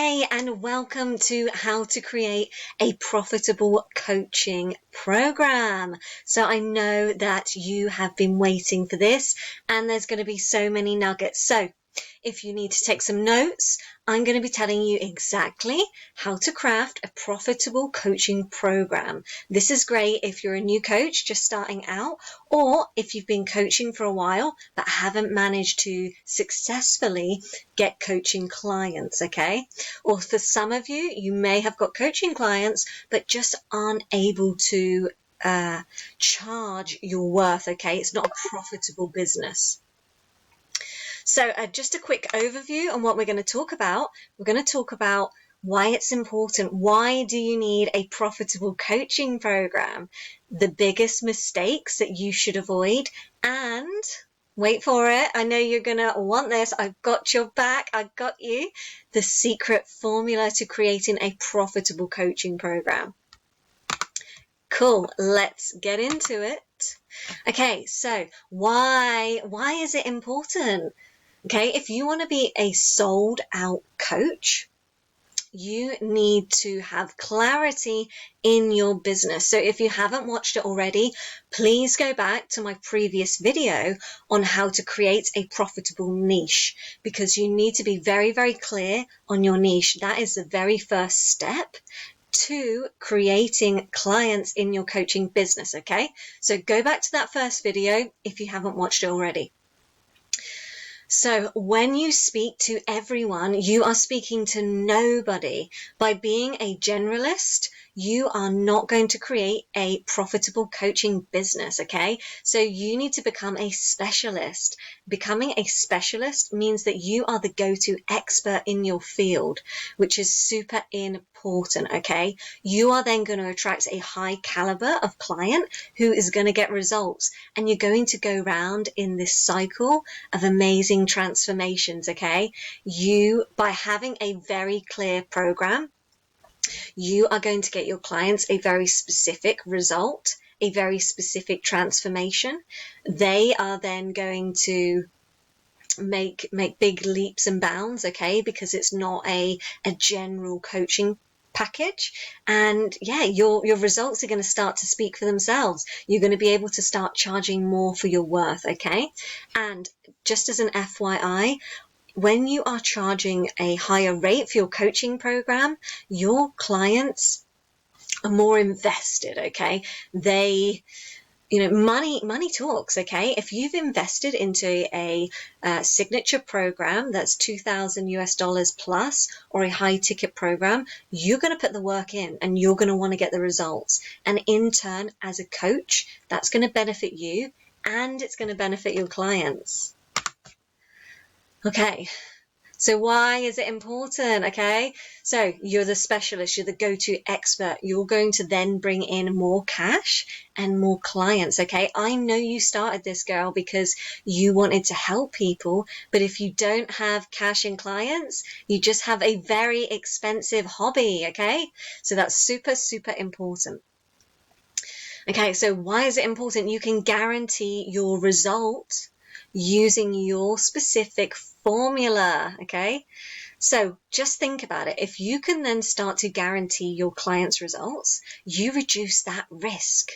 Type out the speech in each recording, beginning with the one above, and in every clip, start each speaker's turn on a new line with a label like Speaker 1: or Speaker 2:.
Speaker 1: Hey, and welcome to How to Create a Profitable Coaching Program. So I know that you have been waiting for this, and there's going to be so many nuggets. So if you need to take some notes, I'm going to be telling you exactly how to craft a profitable coaching program. This is great if you're a new coach just starting out, or if you've been coaching for a while but haven't managed to successfully get coaching clients, okay? Or for some of you, you may have got coaching clients but just aren't able to charge your worth, okay? It's not a profitable business. So just a quick overview on what we're going to talk about. We're going to talk about why it's important. Why do you need a profitable coaching program? The biggest mistakes that you should avoid. And wait for it. I know you're going to want this. I've got your back. I've got you. The secret formula to creating a profitable coaching program. Cool. Let's get into it. Okay. So why is it important? Okay, if you want to be a sold out coach, you need to have clarity in your business. So if you haven't watched it already, please go back to my previous video on how to create a profitable niche, because you need to be very, very clear on your niche. That is the very first step to creating clients in your coaching business. Okay, so go back to that first video if you haven't watched it already. So when you speak to everyone, you are speaking to nobody. By being a generalist, you are not going to create a profitable coaching business, okay? So you need to become a specialist. Becoming a specialist means that you are the go-to expert in your field, which is super important, okay? You are then going to attract a high caliber of client who is going to get results, and you're going to go round in this cycle of amazing transformations, okay? By having a very clear program, you are going to get your clients a very specific result, a very specific transformation. They are then going to make big leaps and bounds, okay? Because it's not a general coaching package. And yeah, your results are going to start to speak for themselves. You're going to be able to start charging more for your worth, okay? And just as an FYI, when you are charging a higher rate for your coaching program, your clients are more invested, okay? Money talks, okay? If you've invested into a signature program that's $2,000 plus, or a high ticket program, you're going to put the work in and you're going to want to get the results. And in turn, as a coach, that's going to benefit you and it's going to benefit your clients. Okay. So why is it important? Okay, so you're the specialist, you're the go-to expert. You're going to then bring in more cash and more clients. Okay, I know you started this, girl, because you wanted to help people. But if you don't have cash and clients, you just have a very expensive hobby. Okay, so that's super, super important. Okay, so why is it important? You can guarantee your result using your specific formula, okay? So just think about it. If you can then start to guarantee your clients' results, you reduce that risk,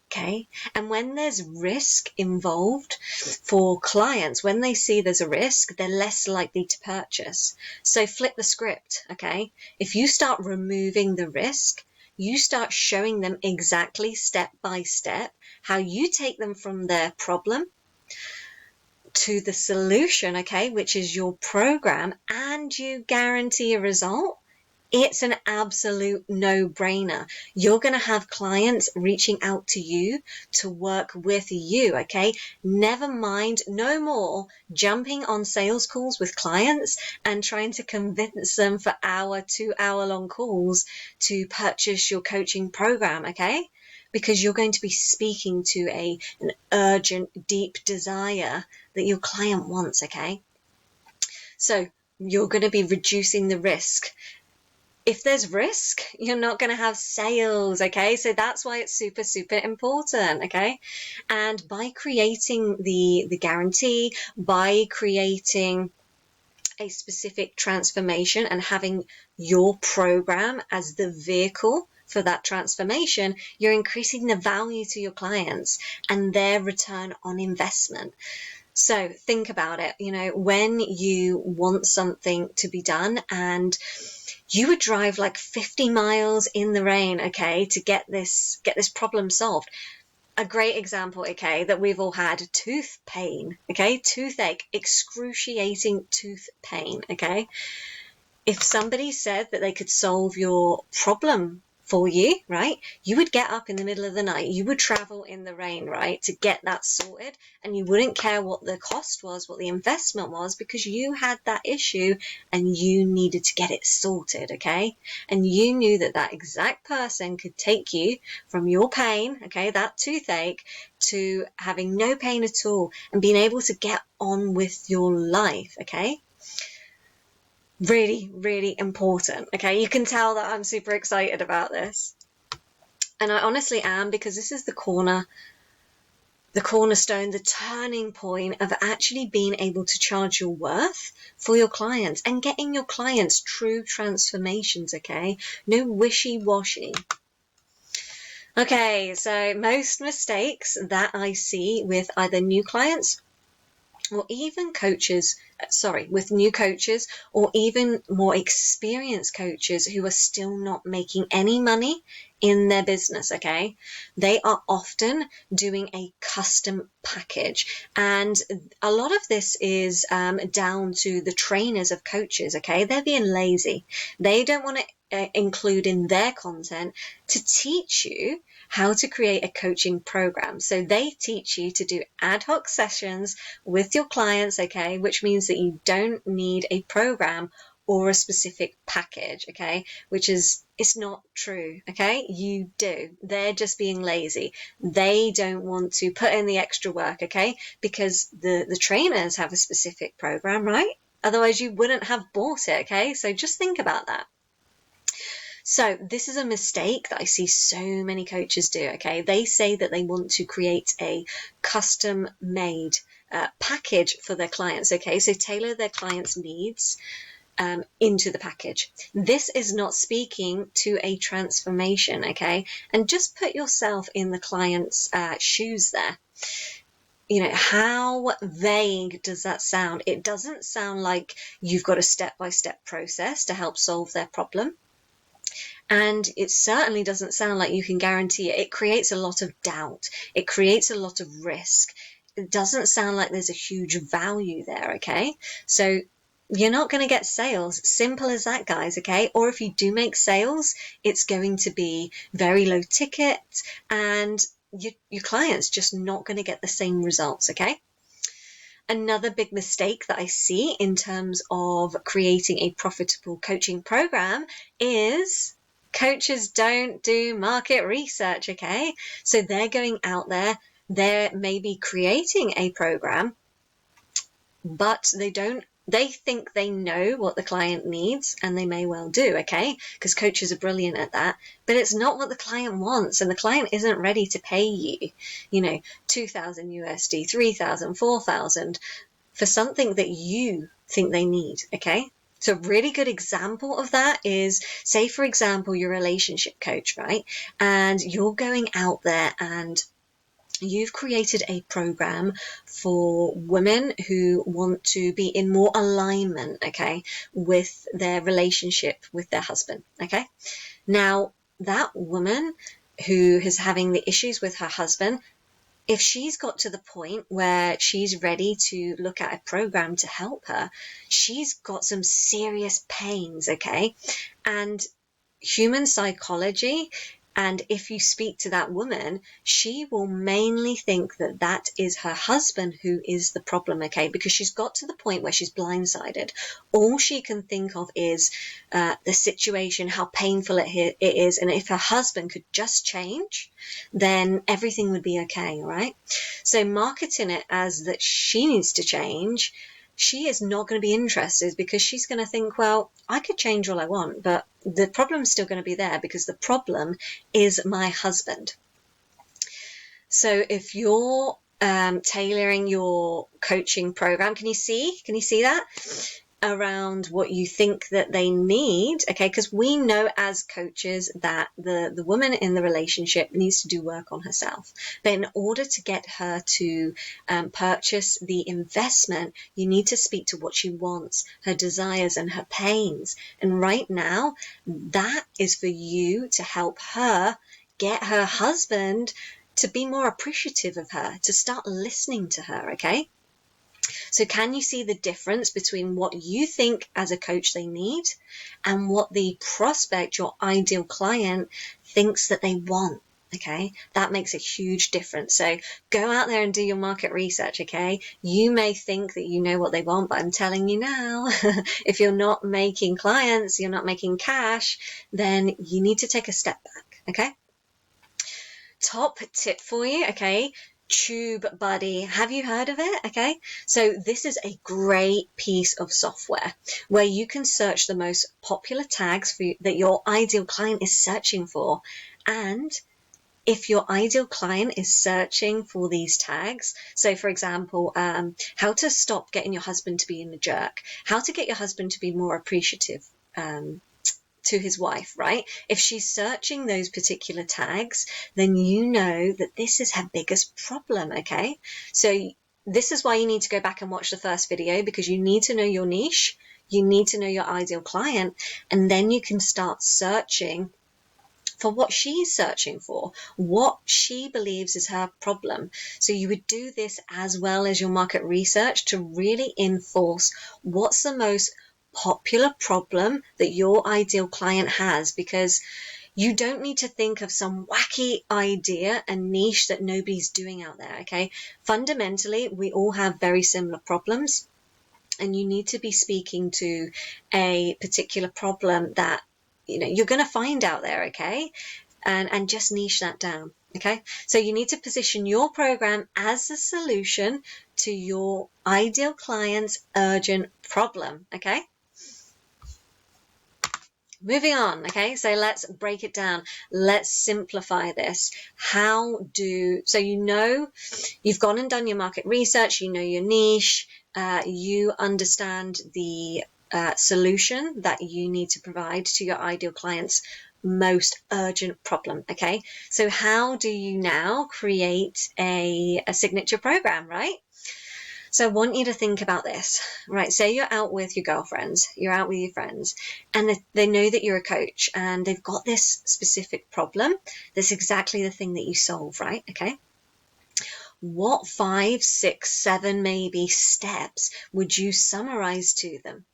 Speaker 1: okay? And when there's risk involved for clients, when they see there's a risk, they're less likely to purchase. So flip the script, okay? If you start removing the risk, you start showing them exactly step by step how you take them from their problem to the solution, okay, which is your program, and you guarantee a result. It's an absolute no-brainer. You're going to have clients reaching out to you to work with you, okay? Never mind, no more jumping on sales calls with clients and trying to convince them for 2-hour-long calls to purchase your coaching program, okay? Because you're going to be speaking to an urgent, deep desire that your client wants, okay? So you're going to be reducing the risk. If there's risk, you're not going to have sales, okay? So that's why it's super, super important, okay? And by creating the guarantee, by creating a specific transformation and having your program as the vehicle for that transformation, you're increasing the value to your clients and their return on investment. So think about it, when you want something to be done and you would drive like 50 miles in the rain, okay, to get this problem solved. A great example, okay, that we've all had, tooth pain, okay, toothache, excruciating tooth pain, okay. If somebody said that they could solve your problem for you, right, you would get up in the middle of the night, you would travel in the rain, right, to get that sorted, and you wouldn't care what the cost was, what the investment was, because you had that issue and you needed to get it sorted, okay? And you knew that that exact person could take you from your pain, okay, that toothache, to having no pain at all and being able to get on with your life, okay? Really, really important. Okay, you can tell that I'm super excited about this. And I honestly am, because this is the cornerstone, the turning point of actually being able to charge your worth for your clients and getting your clients true transformations, okay? No wishy-washy. Okay, so most mistakes that I see with either new clients or even with new coaches or even more experienced coaches who are still not making any money in their business, okay? They are often doing a custom package. And a lot of this is down to the trainers of coaches, okay? They're being lazy. They don't want to include in their content to teach you how to create a coaching program. So they teach you to do ad hoc sessions with your clients, okay, which means that you don't need a program or a specific package, okay, it's not true, okay? You do. They're just being lazy. They don't want to put in the extra work, okay, because the trainers have a specific program, right? Otherwise you wouldn't have bought it, okay? So just think about that. So this is a mistake that I see so many coaches do, okay? They say that they want to create a custom-made package for their clients, okay? So tailor their clients' needs into the package. This is not speaking to a transformation, okay? And just put yourself in the client's shoes there. How vague does that sound? It doesn't sound like you've got a step-by-step process to help solve their problem. And it certainly doesn't sound like you can guarantee it. It creates a lot of doubt. It creates a lot of risk. It doesn't sound like there's a huge value there, okay? So you're not going to get sales. Simple as that, guys, okay? Or if you do make sales, it's going to be very low ticket and your client's just not going to get the same results, okay? Another big mistake that I see in terms of creating a profitable coaching program is coaches don't do market research, okay? So they're going out there, they're maybe creating a program, but they think they know what the client needs, and they may well do, okay? Because coaches are brilliant at that, but it's not what the client wants, and the client isn't ready to pay you, $2,000 USD, 3,000, 4,000 for something that you think they need, okay? So a really good example of that is, say, for example, you're a relationship coach, right? And you're going out there and you've created a program for women who want to be in more alignment, okay, with their relationship with their husband, okay? Now, that woman who is having the issues with her husband, if she's got to the point where she's ready to look at a program to help her, she's got some serious pains, okay? And human psychology, and if you speak to that woman, she will mainly think that that is her husband who is the problem, okay? Because she's got to the point where she's blindsided. All she can think of is the situation, how painful it is, and if her husband could just change, then everything would be okay, right? So marketing it as that she needs to change, she is not going to be interested, because she's going to think, well, I could change all I want, but the problem's still going to be there because the problem is my husband. So if you're tailoring your coaching program, can you see that? around what you think that they need, okay? Because we know as coaches that the woman in the relationship needs to do work on herself. But in order to get her to purchase the investment, you need to speak to what she wants, her desires and her pains. And right now, that is for you to help her get her husband to be more appreciative of her, to start listening to her, okay? So can you see the difference between what you think as a coach they need and what the prospect, your ideal client, thinks that they want? Okay, that makes a huge difference. So go out there and do your market research, okay? You may think that you know what they want, but I'm telling you now, if you're not making clients, you're not making cash, then you need to take a step back, okay? Top tip for you, okay? TubeBuddy. Have you heard of it? Okay, so this is a great piece of software where you can search the most popular tags that your ideal client is searching for. And if your ideal client is searching for these tags, so for example, how to stop getting your husband to be a jerk, how to get your husband to be more appreciative, to his wife, right? If she's searching those particular tags, then you know that this is her biggest problem, okay? So this is why you need to go back and watch the first video, because you need to know your niche, you need to know your ideal client, and then you can start searching for what she's searching for, what she believes is her problem. So you would do this as well as your market research to really enforce what's the most popular problem that your ideal client has, because you don't need to think of some wacky idea and niche that nobody's doing out there, okay? Fundamentally, we all have very similar problems, and you need to be speaking to a particular problem that you're going to find out there, okay? And just niche that down, okay? So you need to position your program as a solution to your ideal client's urgent problem, okay? Moving on, okay, so let's break it down. Let's simplify this. So you've gone and done your market research, you know your niche, you understand the solution that you need to provide to your ideal client's most urgent problem, okay? So how do you now create a signature program, right? So I want you to think about this, right? Say you're out with your girlfriends, you're out with your friends, and they know that you're a coach and they've got this specific problem. That's exactly the thing that you solve, right? Okay. What 5, 6, 7 maybe steps would you summarize to them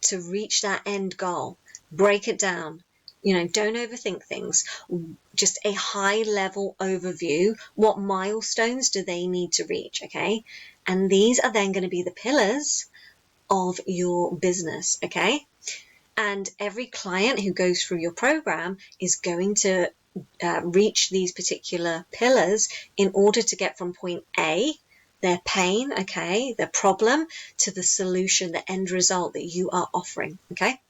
Speaker 1: to reach that end goal? Break it down. Don't overthink things. Just a high level overview. What milestones do they need to reach? Okay. And these are then going to be the pillars of your business. Okay. And every client who goes through your program is going to reach these particular pillars in order to get from point A, their pain, okay, their problem, to the solution, the end result that you are offering. Okay.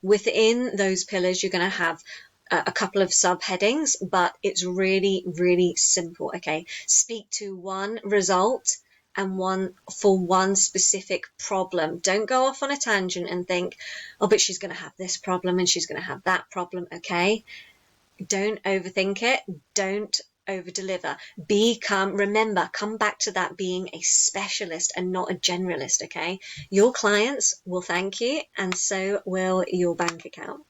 Speaker 1: Within those pillars, you're going to have a couple of subheadings, but it's really, really simple, okay? Speak to one result and one for one specific problem. Don't go off on a tangent and think, oh, but she's going to have this problem and she's going to have that problem, okay? Don't overthink it. Don't over-deliver. Remember, come back to that being a specialist and not a generalist, okay? Your clients will thank you, and so will your bank account.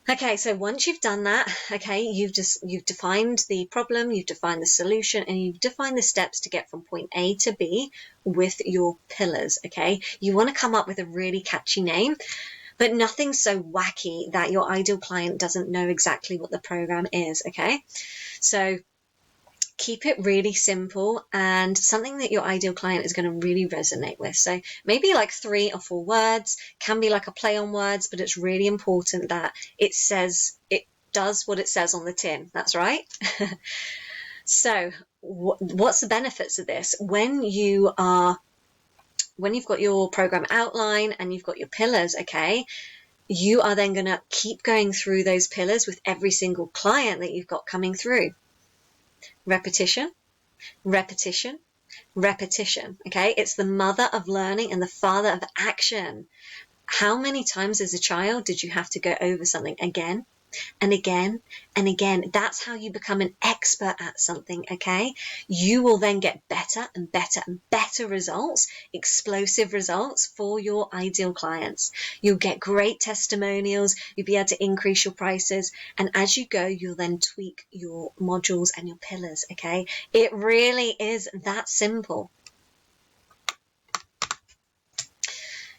Speaker 1: Okay, so once you've done that, okay, you've defined the problem, you've defined the solution, and you've defined the steps to get from point A to B with your pillars, okay? You want to come up with a really catchy name, but nothing so wacky that your ideal client doesn't know exactly what the program is, okay? So keep it really simple and something that your ideal client is going to really resonate with. So maybe like 3 or 4 words, can be like a play on words, but it's really important that it does what it says on the tin. That's right. So what's the benefits of this? When you've got your program outline and you've got your pillars, okay, you are then going to keep going through those pillars with every single client that you've got coming through. Repetition, repetition, Repetition, okay? It's the mother of learning and the father of action. How many times as a child did you have to go over something again and again and again? That's how you become an expert at something, okay? You will then get better and better and better results, explosive results for your ideal clients. You'll get great testimonials, you'll be able to increase your prices, and as you go, you'll then tweak your modules and your pillars, okay? It really is that simple.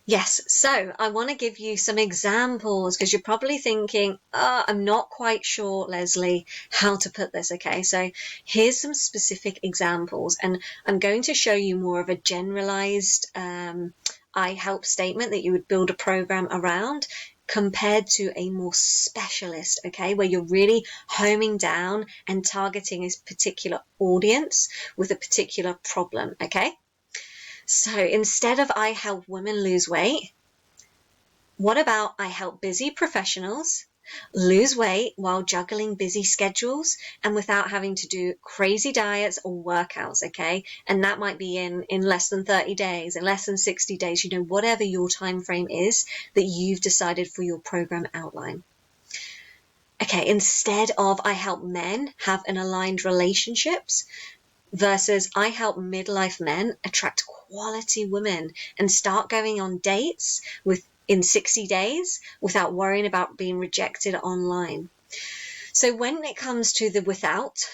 Speaker 1: Yes, so I want to give you some examples because you're probably thinking, oh, I'm not quite sure, Leslie, how to put this. Okay, so here's some specific examples, and I'm going to show you more of a generalized I help statement that you would build a program around compared to a more specialist, okay, where you're really homing down and targeting a particular audience with a particular problem, okay? So instead of I help women lose weight, what about I help busy professionals lose weight while juggling busy schedules and without having to do crazy diets or workouts, okay? And that might be in less than 30 days, in less than 60 days, you know, whatever your time frame is that you've decided for your program outline. Okay, instead of I help men have an aligned relationships, versus I help midlife men attract quality women and start going on dates in 60 days without worrying about being rejected online. So when it comes to the without,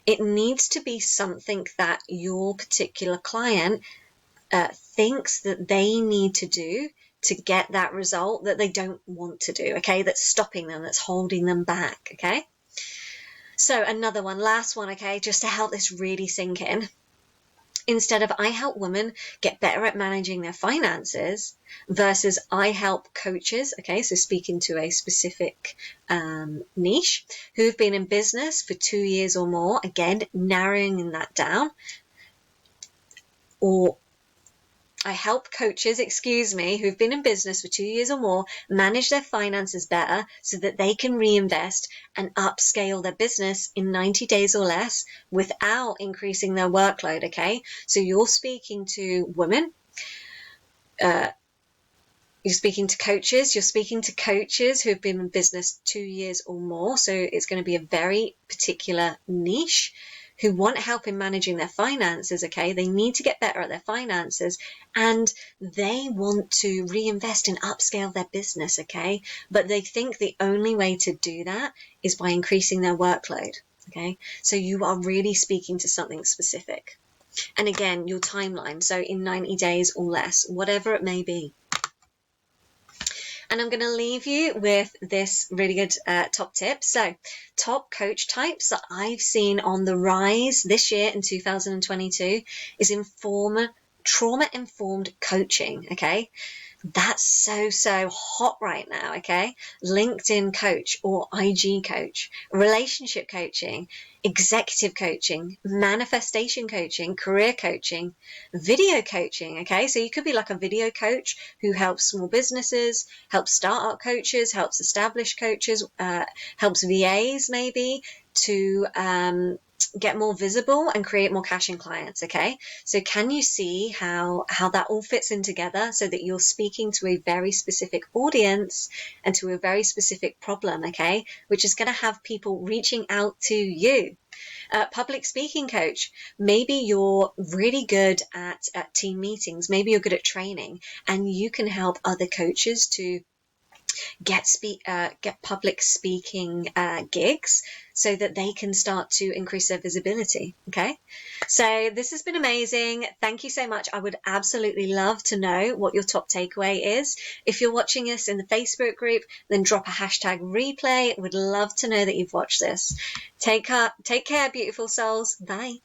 Speaker 1: it needs to be something that your particular client thinks that they need to do to get that result that they don't want to do, okay? That's stopping them, that's holding them back, okay? So another one, last one, okay, just to help this really sink in. Instead of I help women get better at managing their finances versus I help coaches, okay, so speaking to a specific niche, who've been in business for 2 years or more, again, narrowing that down. Or I help coaches, who've been in business for 2 years or more, manage their finances better so that they can reinvest and upscale their business in 90 days or less without increasing their workload, okay? So you're speaking to women, you're speaking to coaches who've been in business 2 years or more. So it's going to be a very particular niche who want help in managing their finances, okay? They need to get better at their finances and they want to reinvest and upscale their business, okay? But they think the only way to do that is by increasing their workload, okay? So you are really speaking to something specific. And again, your timeline, so in 90 days or less, whatever it may be. And I'm going to leave you with this really good top tip. So top coach types that I've seen on the rise this year in 2022 is trauma-informed coaching, okay? That's so hot right now, okay? LinkedIn coach or IG coach, relationship coaching, executive coaching, manifestation coaching, career coaching, video coaching, okay? So you could be like a video coach who helps small businesses, helps startup coaches, helps established coaches, helps VAs maybe to get more visible and create more cash in clients, okay? So can you see how that all fits in together so that you're speaking to a very specific audience and to a very specific problem, okay? Which is going to have people reaching out to you. Public speaking coach, maybe you're really good at team meetings, maybe you're good at training, and you can help other coaches to get public speaking gigs so that they can start to increase their visibility. Okay, so this has been amazing. Thank you so much. I would absolutely love to know what your top takeaway is. If you're watching us in the Facebook group, then drop a hashtag replay. Would love to know that you've watched this. Take care, beautiful souls. Bye.